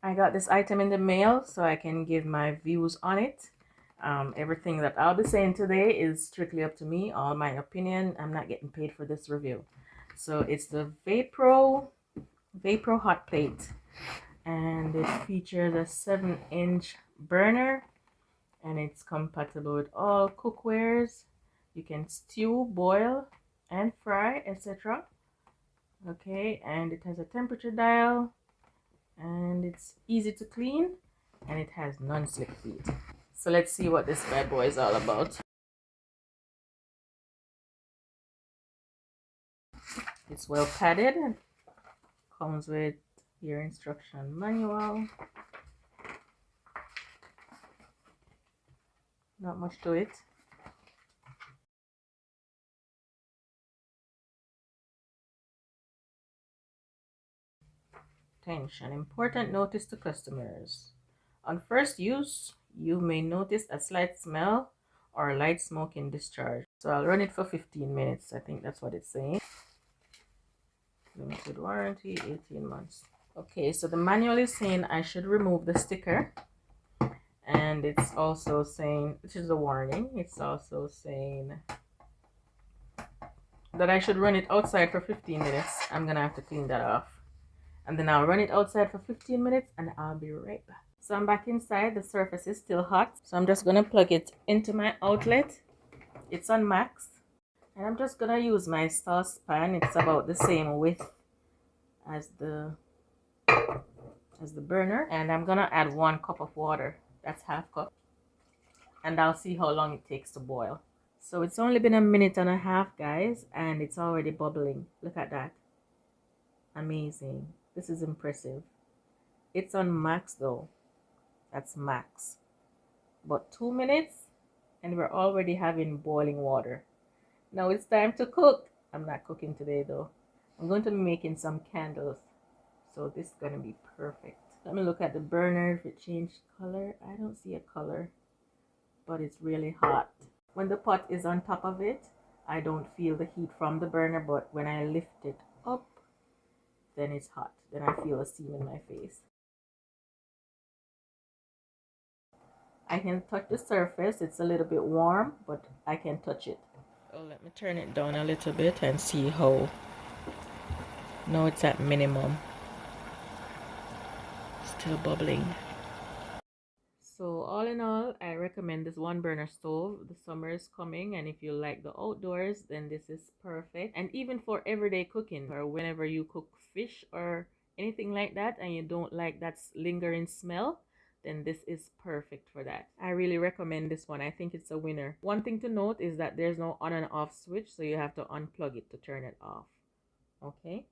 I got this item in the mail so I can give my views on it. Everything that I'll be saying today is strictly up to me, all my opinion. I'm not getting paid for this review. So it's the Vaypro hot plate, and it features a 7-inch burner, and it's compatible with all cookwares. You can stew, boil, and fry, etc. Okay, and it has a temperature dial, and it's easy to clean, and it has non-slip feet. So let's see what this bad boy is all about. It's well padded, comes with your instruction manual. Not much to it. Attention, important notice to customers. On first use, you may notice a slight smell or light smoking discharge. So I'll run it for 15 minutes. I think that's what it's saying. Limited warranty, 18 months. Okay, so the manual is saying I should remove the sticker. And it's also saying, which is a warning, it's also saying that I should run it outside for 15 minutes. I'm gonna have to clean that off. And then I'll run it outside for 15 minutes and I'll be right back. So I'm back inside. The surface is still hot. So I'm just gonna plug it into my outlet. It's on max. And I'm just gonna use my saucepan. It's about the same width as the burner. And I'm gonna add 1 cup of water. That's half cup. And I'll see how long it takes to boil. So it's only been a minute and a half, guys, and it's already bubbling. Look at that. Amazing. This is impressive. It's on max though. That's max. But 2 minutes and we're already having boiling water. Now it's time to cook. I'm not cooking today though. I'm going to be making some candles. So this is going to be perfect. Let me look at the burner if it changed color. I don't see a color, but it's really hot. When the pot is on top of it, I don't feel the heat from the burner, but when I lift it up, then it's hot. Then I feel a steam in my face. I can touch the surface. It's a little bit warm, but I can touch it. Oh, let me turn it down a little bit and see how. Now it's at minimum. Still bubbling. So all in all, I recommend this 1 burner stove. The summer is coming, and if you like the outdoors, then this is perfect. And even for everyday cooking, or whenever you cook fish or anything like that and you don't like that lingering smell, then this is perfect for that. I really recommend this one. I think it's a winner. One thing to note is that there's no on and off switch, so you have to unplug it to turn it off. Okay,